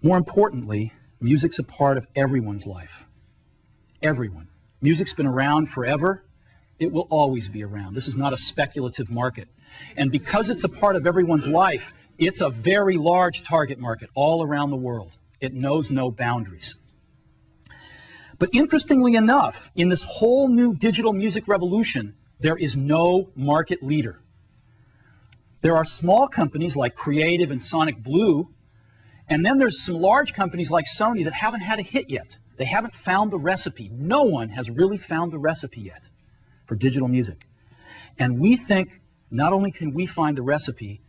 More importantly, music's a part of everyone's life. Everyone. Music's been around forever. It will always be around. This is not a speculative market. And because it's a part of everyone's life, it's a very large target market all around the world. It knows no boundaries. But interestingly enough, in this whole new digital music revolution, there is no market leader. There are small companies like Creative and Sonic Blue, and then there's some large companies like Sony that haven't had a hit yet. They haven't found the recipe. No one has really found the recipe yet for digital music. And we think not only can we find the recipe,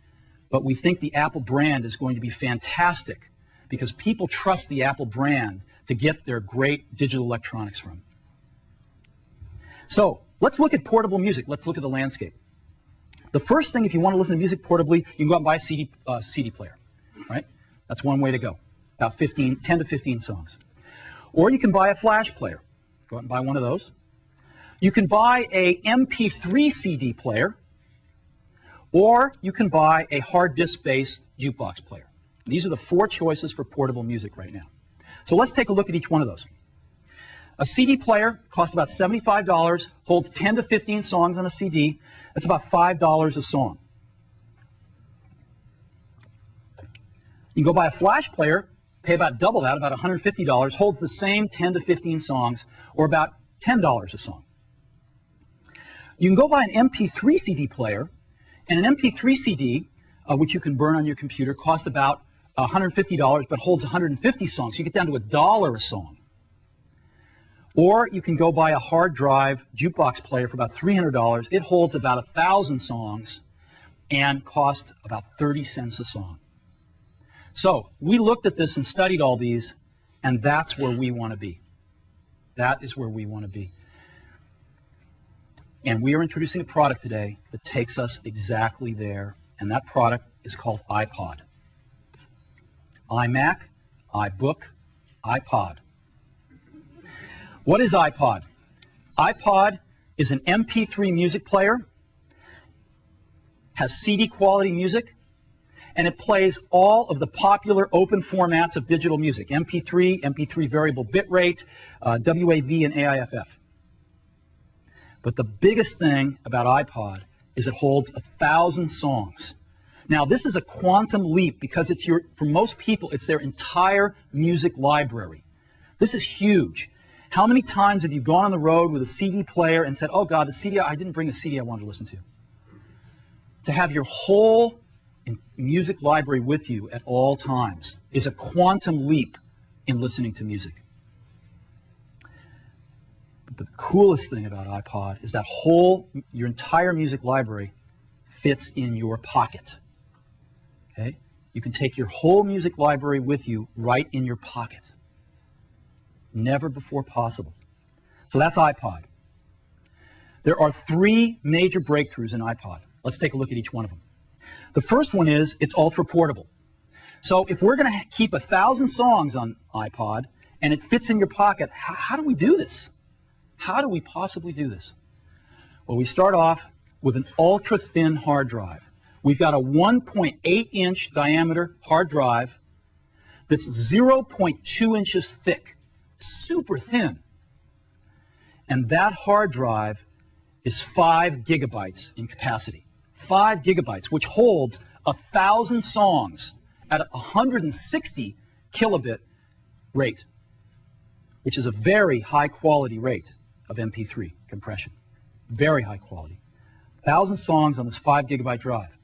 but we think the Apple brand is going to be fantastic because people trust the Apple brand to get their great digital electronics from. So let's look at portable music. Let's look at the landscape. The first thing, if you want to listen to music portably, you can go out and buy a CD player, right? That's one way to go, about 10 to 15 songs. Or you can buy a flash player. Go out and buy one of those. You can buy a MP3 CD player, or you can buy a hard disk-based jukebox player. These are the four choices for portable music right now. So let's take a look at each one of those. A CD player costs about $75, holds 10 to 15 songs on a CD. That's about $5 a song. You can go buy a flash player, pay about double that, about $150, holds the same 10 to 15 songs, or about $10 a song. You can go buy an MP3 CD player, and an MP3 CD, which you can burn on your computer, costs about $150, but holds 150 songs. So you get down to $1 a song. Or you can go buy a hard drive jukebox player for about $300. It holds about 1,000 songs and costs about 30 cents a song. So we looked at this and studied all these, and that's where we want to be. That is where we want to be. And we are introducing a product today that takes us exactly there, and that product is called iPod. iMac, iBook, iPod. What is iPod? iPod is an MP3 music player, has CD quality music, and it plays all of the popular open formats of digital music, MP3, MP3 variable bitrate, WAV, and AIFF. But the biggest thing about iPod is it holds 1,000 songs. Now, this is a quantum leap because for most people, it's their entire music library. This is huge. How many times have you gone on the road with a CD player and said, oh God, I didn't bring the CD I wanted to listen to? To have your whole music library with you at all times is a quantum leap in listening to music. But the coolest thing about iPod is that your entire music library fits in your pocket. Okay? You can take your whole music library with you right in your pocket. Never before possible. So that's iPod. There are three major breakthroughs in iPod. Let's take a look at each one of them. The first one is it's ultra portable. So if we're going to keep 1,000 songs on iPod and it fits in your pocket, how do we do this? How do we possibly do this? Well, we start off with an ultra thin hard drive. We've got a 1.8-inch diameter hard drive that's 0.2 inches thick. Super thin. And that hard drive is 5 gigabytes in capacity. 5 gigabytes, which holds 1,000 songs at a 160 kilobit rate, which is a very high quality rate of MP3 compression. Very high quality. 1,000 songs on this 5 gigabyte drive.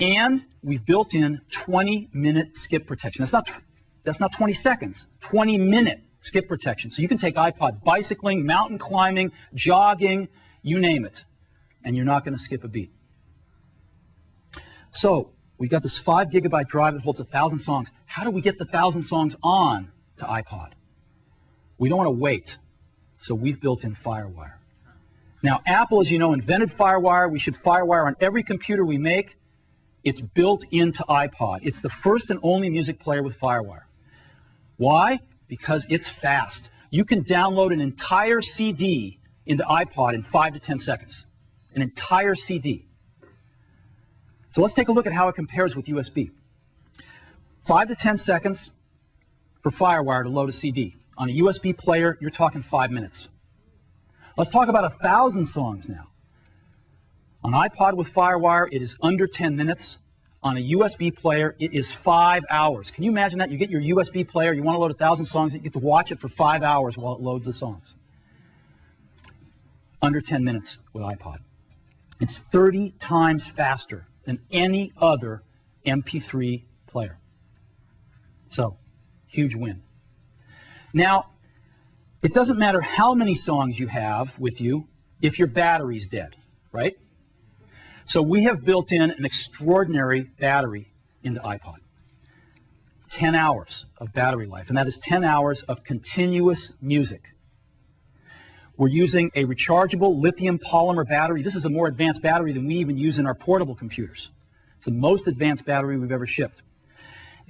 And we've built in 20-minute skip protection. That's not 20 seconds, 20-minute skip protection. So you can take iPod bicycling, mountain climbing, jogging, you name it, and you're not going to skip a beat. So we've got this 5 gigabyte drive that holds 1,000 songs. How do we get the 1,000 songs on to iPod? We don't want to wait, so we've built in FireWire. Now, Apple, as you know, invented FireWire. We should FireWire on every computer we make. It's built into iPod. It's the first and only music player with FireWire. Why? Because it's fast. You can download an entire CD into iPod in 5 to 10 seconds. An entire CD. So let's take a look at how it compares with USB. 5 to 10 seconds for FireWire to load a CD. On a USB player, you're talking 5 minutes. Let's talk about 1,000 songs now. On iPod with FireWire, it is under 10 minutes. On a USB player, it is 5 hours. Can you imagine that? You get your USB player, you want to load 1,000 songs, you get to watch it for 5 hours while it loads the songs. Under 10 minutes with iPod. It's 30 times faster than any other MP3 player. So, huge win. Now, it doesn't matter how many songs you have with you if your battery's dead, right? So we have built in an extraordinary battery into iPod. 10 hours of battery life, and that is 10 hours of continuous music. We're using a rechargeable lithium polymer battery. This is a more advanced battery than we even use in our portable computers. It's the most advanced battery we've ever shipped.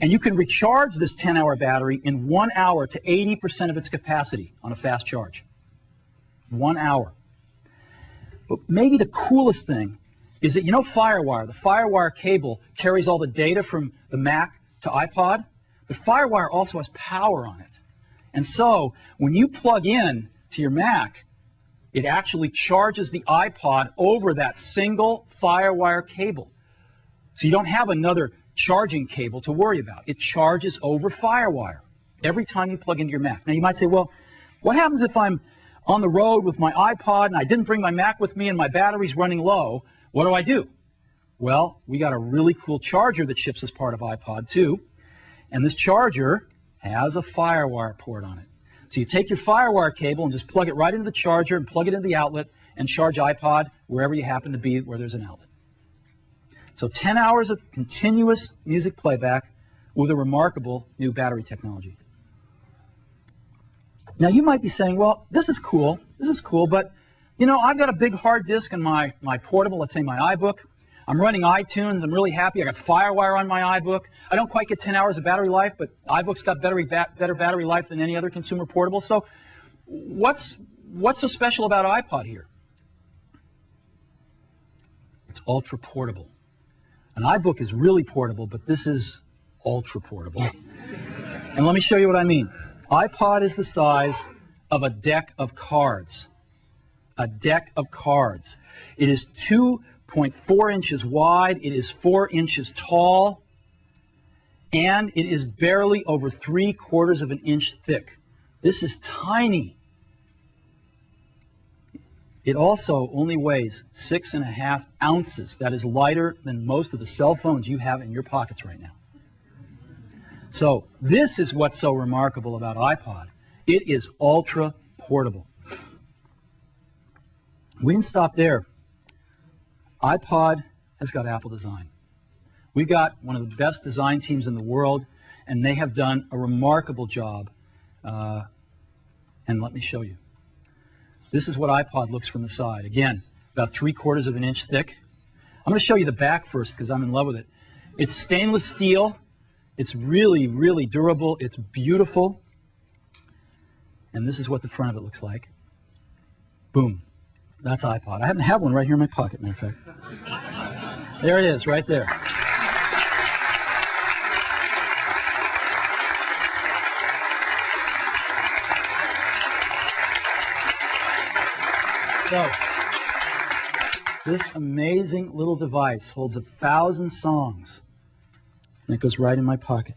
And you can recharge this 10-hour battery in 1 hour to 80% of its capacity on a fast charge. 1 hour. But maybe the coolest thing is that, you know, FireWire, the FireWire cable carries all the data from the Mac to iPod, but FireWire also has power on it. And so when you plug in to your Mac, it actually charges the iPod over that single FireWire cable. So you don't have another charging cable to worry about. It charges over FireWire every time you plug into your Mac. Now you might say, well, what happens if I'm on the road with my iPod and I didn't bring my Mac with me and my battery's running low? What do I do? Well, we got a really cool charger that ships as part of iPod too. And this charger has a FireWire port on it. So you take your FireWire cable and just plug it right into the charger and plug it into the outlet and charge iPod wherever you happen to be where there's an outlet. So 10 hours of continuous music playback with a remarkable new battery technology. Now you might be saying, well, this is cool, but you know, I've got a big hard disk in my portable, let's say my iBook. I'm running iTunes, I'm really happy, I got FireWire on my iBook. I don't quite get 10 hours of battery life, but iBook's got better battery life than any other consumer portable. So what's so special about iPod here? It's ultra portable. An iBook is really portable, but this is ultra portable. And let me show you what I mean. iPod is the size of a deck of cards. A deck of cards. It is 2.4 inches wide, it is 4 inches tall, and it is barely over 3/4 of an inch thick. This is tiny. It also only weighs 6.5 ounces. That is lighter than most of the cell phones you have in your pockets right now. So this is what's so remarkable about iPod. It is ultra portable. We didn't stop there. iPod has got Apple design. We've got one of the best design teams in the world, and they have done a remarkable job. And let me show you. This is what iPod looks from the side. Again, about 3/4 of an inch thick. I'm going to show you the back first because I'm in love with it. It's stainless steel. It's really, really durable. It's beautiful. And this is what the front of it looks like. Boom. That's iPod. I happen to have one right here in my pocket, matter of fact. There it is, right there. So, this amazing little device holds 1,000 songs, and it goes right in my pocket.